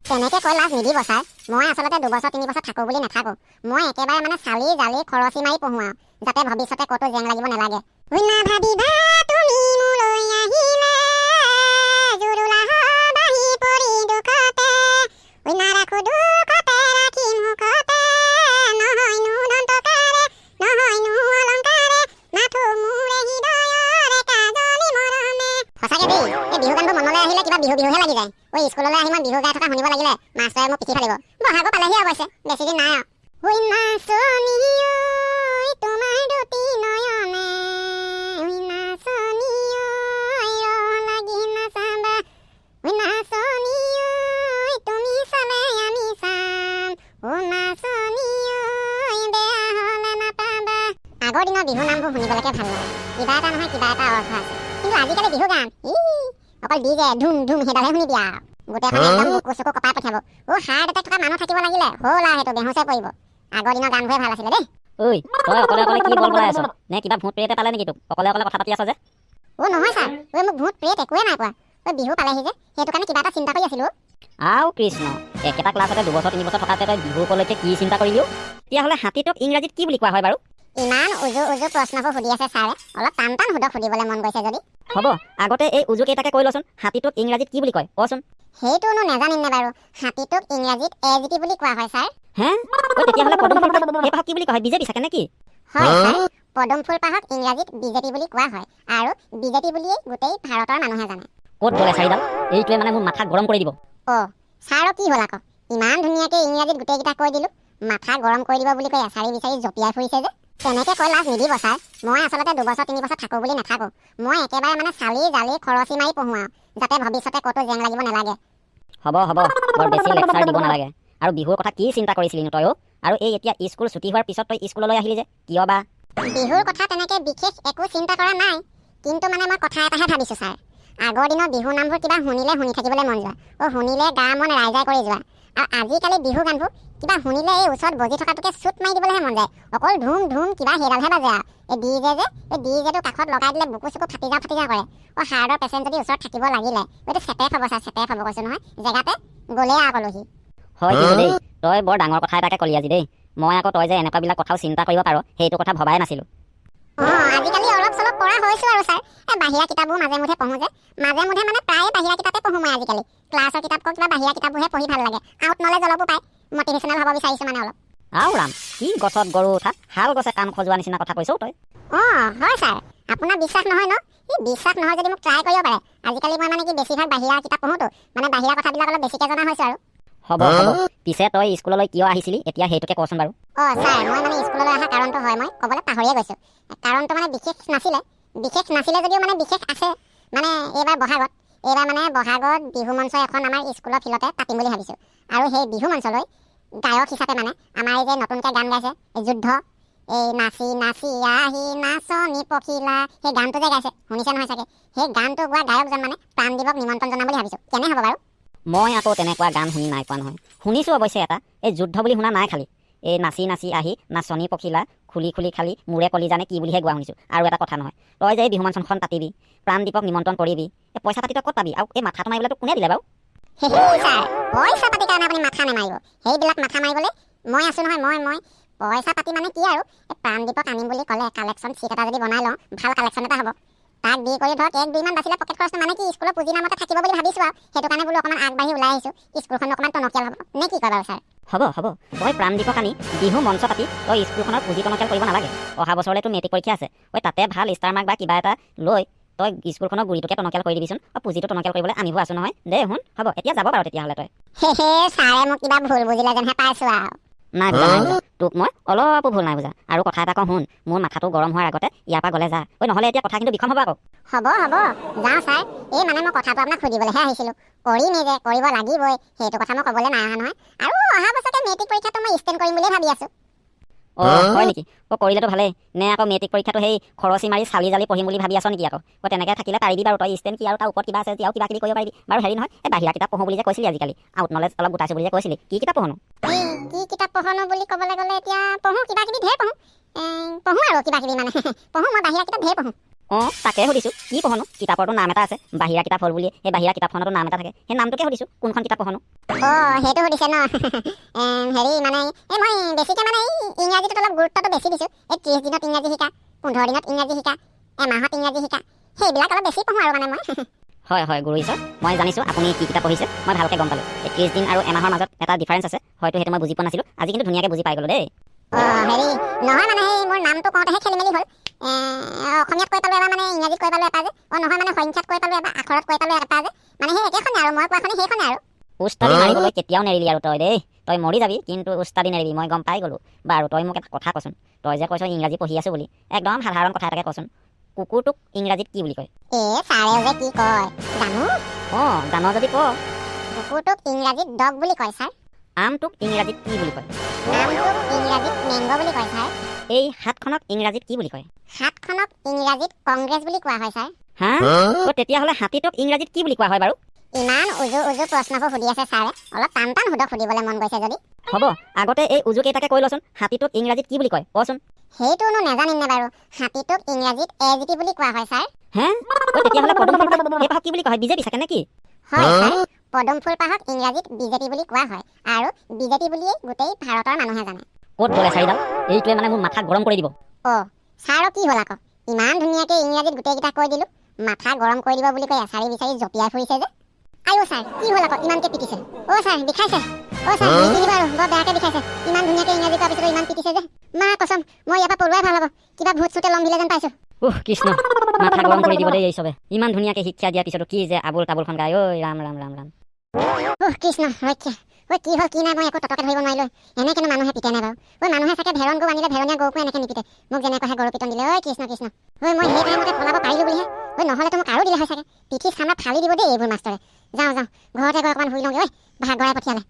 তেনেকে কৈ লাজ নিদিব ছাৰ। মই আচলতে 2 বছৰ 3 বছৰ থাকো বুলি নাথাকো। মই একেবাৰে মানে চালি জালি খৰচি মাৰি পঢ়ো আৰু, যাতে ভৱিষ্যতে ক'তো জেং লাগিব নালাগে। উইনা ভাবিবা তুমি মোলৈ আহিলে, জুৰুলা বাহি পৰি দুখতে, উইনা ৰাখো দুখতে ৰাখিম সুখতে, নহয়নো দন্তকাৰে নহয়নো অলংকাৰে, নাথো মোৰে হৃদয়ৰে কাজলি মৰমে। সঁচাকে দেই, এই বিহু গানবোৰ মনলৈ আহিলে কিবা বিহু বিহুহে লাগি যায়। ঐ স্কুললৈ আহি মই বিহু গাই থকা শুনিব লাগিলে মাষ্টৰে মোক পিঠি ফালিব। বহাগো পালেহি অৱশ্যে, বেছি দিন নাই আৰু। ঐ নাচনী ঐ তোমাৰ দুটি নয়নে, ঐ নাচনী ঐ ৰহ লাগি নাচাবা, ঐ নাচনী ঐ তুমি চালে আমি চাম, ও নাচনী ঐ বেয়া হ'লে নাপাবা। আগৰ দিনৰ বিহু নামবোৰ শুনিবলৈকে ভাল লাগে, কিবা এটা নহয় কিবা এটা অৰ্থ আছে। কিন্তু আজিকালি বিহু গান অকল ডিজে ধুম ধুম সেইডালহে শুনিবি আৰু। গোটেইখন একদম বুকু চকু কপাই পঠিয়াব। হাৰ্ট এটেক থকা মানুহ থাকিব লাগিলে হ'ল আৰু সেইটো বেহুচে পৰিব। আগৰ দিনৰ গানবোৰে ভাল আছিলে দেই। ঐ তই অকলে অকলে কি বল বলাই আছ? নে কিবা ভূত প্ৰেতে পালে নেকি তোক? অকলে অকলে কথা পাতি আছ যে? নহয় ছাৰ, মোক ভূত প্ৰেত একোৱে নাই পোৱা। বিহু পালেহি যে সেইটো কাৰণে কিবা এটা চিন্তা কৰি আছিলো। আও কৃষ্ণ, একেটা ক্লাছতে 2 বছৰ 3 বছৰ থকাতে তই বিহু উপলক্ষে কি চিন্তা কৰিলিও? তেতিয়াহ'লে হাতীটোক ইংৰাজীত কি বুলি কোৱা হয় বাৰু? ইমান উজু উজু প্ৰশ্নবোৰ সুধি আছে ছাৰে, অলপ টান টান সুধক সুধিবলৈ মন গৈছে যদি। হ'ব, আগতে এই উজু কেইটাকে কৈ লচোন। হাতীটোক ইংৰাজীত কি বুলি কয় কচোন? সেইটোনো নেজানিম নে বাৰু। হাতীটোক ইংৰাজীত এজিটি বুলি কোৱা হয় ছাৰ। হে? তেতিয়াহ'লে পদুম ফুল এই পাহক কি বুলি কোৱা হয়? বিজেপি চাগে নেকি? হয় ছাৰ, পদুম ফুল পাহক ইংৰাজীত বিজেপি বুলি কোৱা হয়, আৰু বিজেপি বুলিয়েই গোটেই ভাৰতৰ মানুহে জানে। ক'ত গ'লে চাৰিডাল? এইটোৱে মানে মোৰ মাথা গৰম কৰি দিব। ছাৰৰ কি হ'ল আকৌ? ইমান ধুনীয়াকৈ ইংৰাজীত গোটেইকেইটা কৈ দিলো, মাথা গৰম কৰি দিব বুলি কৈ এচাৰি বিচাৰি জঁপিয়াই ফুৰিছে যে। তেনেকে কৈ লাজ নিদিব ছাৰ। মই আচলতে 2 বছৰ 3 বছৰ থাকো বুলি নাথাকো। মই একেবাৰে মানে চালি জালি খৰচি মাৰি পঢ়ো আৰু, যাতে ভৱিষ্যতে ক'তো জেং লাগিব নালাগে। হ'ব হ'ব, বৰ বেছি লেকচাৰ দিব নালাগে। আৰু বিহুৰ কথা কি চিন্তা কৰিছিলি তইও? আৰু এই এতিয়া স্কুল ছুটি হোৱাৰ পিছত তই স্কুললৈ আহিলি যে, কিয় বা? বিহুৰ কথা তেনেকে বিশেষ একো চিন্তা কৰা নাই, কিন্তু মানে মই কথা এটাহে ভাবিছো ছাৰ। আগৰ দিনৰ বিহু নামবোৰ কিবা শুনিলে শুনি থাকিবলৈ মন যোৱা, শুনিলে গা মন ৰাইজাই কৰি যোৱা। আৰু আজিকালি বিহু গানবোৰ কিবা শুনিলে এই ওচৰত বজি থকাটোকে চুট মাৰি দিবলৈহে মন যায়। অকল ধুম ধুম কিবা সেইডালহে বাজে আৰু। এই ডিজেটো কাষত লগাই দিলে বুকু চুকু ফাটি যা কৰে। হাৰ্টৰ পেচেণ্ট যদি ওচৰত থাকিব লাগিলে এইটো চেপে খাব ছাৰ, চেপে খাব কৈছো নহয়। জেগাতে গ'লে আকলহি। হয় কিন্তু দেই, তই বৰ ডাঙৰ কথা এটাকে কলি আজি দেই। মই আকৌ তই যে এনেকুৱাবিলাক কথাও চিন্তা কৰিব পাৰ সেইটো কথা ভবাই নাছিলো। আজিকালি অলপ চলপ পৰা হৈছো আৰু ছাৰ। বাহিৰা কিতাপবোৰ মাজে মুঠে পঢ়ো যে, মাজে মুঠে মানে প্ৰায়ে বাহিৰা কিতাপে পঢ়ো মই আজিকালি। ক্লাছৰ কিতাপকৈ কিবা বাহিৰা কিতাপবোৰহে পঢ়ি ভাল লাগে। আউট নলেজ অলপো পায়, মটিভেশ্যনেল হ'ব বিচাৰিছো মানে অলপ। আও ৰাম, কি গছত গৰু উঠা হাল গছে কাণ খজোৱা নিচিনা কথা কৈছ তই। হয় ছাৰ, আপোনাৰ বিশ্বাস নহয় ন? বিশ্বাস নহয় যদি মোক ট্ৰাই কৰিব পাৰে। আজিকালি মই মানে কি বেছিভাগ বাহিৰা কিতাপ পঢ়োতো, মানে বাহিৰা কথাবিলাক অলপ বেছিকৈ জনা হৈছো আৰু। হ'ব হ'ব, পিছে তই স্কুললৈ কিয় আহিছিলি এতিয়া সেইটোকে কচোন বাৰু। ছাৰ, মই মানে স্কুললৈ অহা কাৰণটো হয় মই ক'বলৈ পাহৰিয়ে গৈছো। কাৰণটো মানে বিশেষ নাছিলে যদিও মানে বিশেষ আছে। মানে এইবাৰ বহাগত বিহু মঞ্চ এখন আমাৰ স্কুলৰ ফিল্ডতে পাতিম বুলি ভাবিছো। আৰু সেই বিহু মঞ্চলৈ গায়ক হিচাপে মানে আমাৰ এই যে নতুনকৈ গান গাইছে যুদ্ধ, এই নাচি নাচি আহি নাচনি পখিলা, সেই গানটো যে গাইছে শুনিছে নহয় চাগে। সেই গানটো গোৱা গায়কজন মানে প্ৰাণদীপক নিমন্ত্ৰণ জনাম বুলি ভাবিছো। কেনে হ'ব বাৰু? মই আকৌ তেনেকুৱা গান শুনি নাই পোৱা নহয়। শুনিছোঁ অৱশ্যে এটা, এই যুদ্ধ বুলি শুনা নাই খালি। এই নাচি নাচি আহি নাচনি পখিলা খুলি খুলি খালি মূৰে কলি জানে কি বুলিহে গোৱা শুনিছোঁ। আৰু এটা কথা নহয়, তই যে এই বিহু মঞ্চখন পাতিবি, প্ৰাণদীপক নিমন্ত্ৰণ কৰিবি, এই পইচা পাতি তই ক'ত পাবি? আৰু এই মাথাটো মাৰিবলৈ তোক কোনে দিলে বাৰু? ছাৰ, পইচা পাতিৰ কাৰণে আপুনি মাথা নামাৰিব। সেইবিলাক মাথা মাৰিবলৈ মই আছো নহয়। মই পইচা পাতি মানে কি আৰু, এই প্ৰাণদীপক আনিম বুলি ক'লে কালেকশ্যন চিট এটা যদি বনাই লওঁ, ভাল কালেকশ্যন এটা হ'ব। তাক দি কৰি ধৰক 1-2 মান বাচিলে পকেট খৰচ মানে কি স্কুলৰ পুঁজি নামতে থাকিব বুলি ভাবিছো আৰু। সেইটো কাৰণে বোলো অকণমান আগবাঢ়ি ওলাই আহিছো, স্কুলখন অকণমান টনকিয়াল হ'ব নে কি কয় বাৰু ছাৰ? হ'ব হ'ব, তই প্ৰাণদীপক আনি বিহু মঞ্চ পাতি তই স্কুলখনৰ পুঁজি টনকিয়াল কৰিব নালাগে। অহা বছৰলৈতো মেট্ৰিক পৰীক্ষা আছে, তাতে ভাল ষ্টাৰ মাৰ্ক বা কিবা এটা লৈ তই স্কুলখনৰ গুৰিটোকে টনকিয়াল কৰি দিবিচোন। পুঁজিটো টনকিয়াল কৰিবলৈ আমিও আছো নহয়। দে শুন, হ'ব এতিয়া যাব পাৰ তেতিয়াহ'লে তই। ছাৰে মোক কিবা ভুল বুজিলে যেনহে পাইছো আৰু। নাই বুজা, তোক মই অলপো ভুল নাই বুজা। আৰু কথা এটা কওঁ শুন, মোৰ মাথাটো গৰম হোৱাৰ আগতে ইয়াৰ পৰা গ'লে যা। নহ'লে এতিয়া কথা কিন্তু বিষম হ'ব আকৌ। হ'ব যাওঁ ছাৰ। এই মানে মই কথাটো আপোনাক সুধিবলৈহে আহিছিলো। কৰিমেই যে, কৰিব লাগিবই, সেইটো কথা মই ক'বলৈ নাই অহা নহয়। আৰু অহা বছৰতে মেট্ৰিক পৰীক্ষাটো মই ষ্টেণ্ড কৰিম বুলিয়ে ভাবি আছো। হয় নেকি? কৰিলেতো ভালেই। নে আকৌ মেট্ৰিক পৰীক্ষাটো সেই খৰচি মাৰি চালি জালি পঢ়িম বুলি ভাবি আছ নেকি আকৌ? তেনেকৈ থাকিলে পাৰিবি বাৰু তই ষ্টেণ্ড কি আৰু তাৰ ওপৰত কিবা আছে আৰু কিবা কিবি কৰিব পাৰিবি বাৰু। হেৰি নহয়, এই বাহিৰা কিতাপ পঢ়ো বুলি যে কৈছিলি আজিকালি, আউট নলেজ অলপ গোটাইছো বুলি যে কৈছিলি, কি কিতাপ পঢ়োনো? কি কিতাপ পঢ়োনো বুলি ক'বলৈ গ'লে এতিয়া পঢ়ো কিবা কিবি ঢেৰ পঢ়ো আৰু কিবা কিবি মানে পঢ়ো মই বাহিৰা কিতাপ ঢেৰ পঢ়ো। অঁ তাকে সুধিছোঁ কি পঢ়নো কিতাপৰতো নাম এটা আছে বাহিৰা কিতাপ হ'ল বুলি সেই বাহিৰা কিতাপখনতো নাম এটা থাকে সেই নামটোকে সুধিছোঁ কোনখন কিতাপ পঢ়নো সেইটো সুধিছে ন হেৰি মানে মই বেছিকৈ মানে ইংৰাজীটোত অলপ গুৰুত্বটো বেছি দিছোঁ 30 দিনত ইংৰাজী শিকা 15 দিনত ইংৰাজী শিকা এমাহত ইংৰাজী শিকা সেইবিলাক অলপ বেছি পঢ়োঁ আৰু মানে মই হয় হয় গুৰু ঈশ্বৰ মই জানিছোঁ আপুনি কি কিতাপ পঢ়িছে মই ভালকৈ গম পালোঁ 30 দিন আৰু এমাহৰ মাজত এটা ডিফাৰেঞ্চ আছে হয়তো সেইটো মই বুজি পোৱা নাছিলোঁ আজি কিন্তু ধুনীয়াকৈ বুজি পাই গ'লোঁ দেই হেৰি নহয় মানে সেই মোৰ নামটো কওঁতেহে খেলি মেলি হ'ল অসমীয়াত কৈ পালোঁ এবাৰ মানে ইংৰাজীত কৈ পালোঁ এটা যে নহয় মানে সংখ্যাত কৈ পালোঁ এবাৰ আখৰত কৈ পালোঁ এটা যে মানে সেই একেখনে আৰু মই কোৱাখনে সেইখনে আৰু উস্তাদি মাৰিবলৈ কেতিয়াও নেৰিলি আৰু তই দেই তই মৰি যাবি কিন্তু উস্তাদি নেৰিবি মই গম পাই গ'লোঁ বাৰু তই মোক এটা কথা কচোন তই যে কৈছ ইংৰাজী পঢ়ি আছোঁ বুলি একদম সাধাৰণ কথা এটাকে কচোন কুকুৰটোক ইংৰাজীত কি বুলি কয় ছাৰে যে কি কয় জানো অঁ জান যদি ক কুকুৰটোক ইংৰাজীত ডগ বুলি কয় ছাৰ আমটোক ইংৰাজীত কি বুলি কয় আমটোক ইংৰাজীত মেংগ বুলি কয় ছাৰ এই হাতখনক ইংৰাজীত কি বুলি কয় হাতখনক ইংৰাজীত কংগ্ৰেছ বুলি কোৱা হয় ছাৰ হা তেতিয়াহ'লে হাতীটোক ইংৰাজীত কি বুলি কোৱা হয় বাৰু ইমান উজু প্ৰশ্নবোৰ সুধি আছে ছাৰে অলপ টান সুধক সুধিবলৈ মন গৈছে যদি হ'ব আগতে এই উজু কেইটাকে কৈ লচোন হাতীটোক ইংৰাজীত কি বুলি কয় কচোন সেইটোনো নেজানিম নে বাৰু হাতীটোক ইংৰাজীত এজিটি বুলি কোৱা হয় ছাৰ হে তেতিয়াহ'লে পদুম ফুল সেই পাহক কি বুলি কোৱা হয় বিজেপি চাগে নেকি হয় ছাৰ পদুম ফুল পাহক ইংৰাজীত বিজেপি বুলি কোৱা হয় আৰু বিজেপি বুলিয়ে গোটেই ভাৰতৰ মানুহে জানে ক'ত গ'লে চাৰিডাল এইটোৱে মানে মোৰ মাথা গৰম কৰি দিব ছাৰৰ কি হ'ল আকৌ ইমান ধুনীয়াকৈ ইংৰাজীত গোটেইকেইটা কৈ দিলোঁ মাথা গৰম কৰি দিব বুলি কৈ এচাৰি বিচাৰি জঁপিয়াই ফুৰিছে যে আইও ছাৰ কি হ'ল আকৌ ইমানকৈ পিটিছে ছাৰ বিষাইছে ছাৰ নিপিটিব আৰু বৰ বেয়াকৈ বিষাইছে ইমান ধুনীয়াকৈ ইংৰাজী কোৱাৰ পিছতো ইমান পিটিছে যে মা কচম মই ইয়াৰ পৰা পলোৱাই ভাল হ'ব কিবা ভূত চুতে লম্ভিলে যেন পাইছোঁ কৃষ্ণ মাথা গৰম কৰি দিব দেই এই চবে ইমান ধুনীয়াকৈ শিক্ষা দিয়াৰ পিছতো কি যে আবুল তাবুলখন গায় ঐ ৰাম ৰাম ৰাম ৰাম কৃষ্ণ ৰক্ষা কি হ'ল কি নাই মই একো ততকে ধৰিব নোৱাৰিলোঁ এনেকেনো মানুহে পিতে নাই বাৰু মানুহে চাগে ভেৰণ গৰু আনিলে ভেৰণীয়া গৰুকো এনেকৈ নিপিতে মোক যেনেকৈ গৰু পিটন দিলে কৃষ্ণ কৃষ্ণ মই সেই টাইমতে পলাব পাৰিলোঁ বুলিহে নহ'লেতো মোক আৰু দিলে হয় চাগে পিঠি চামৰা ফালি দিব দেই এইবোৰ মাষ্টৰে যাওঁ ঘৰতে গৈ অকণমান শুই লওঁগৈ ভাগ গৰাই পঠিয়ালে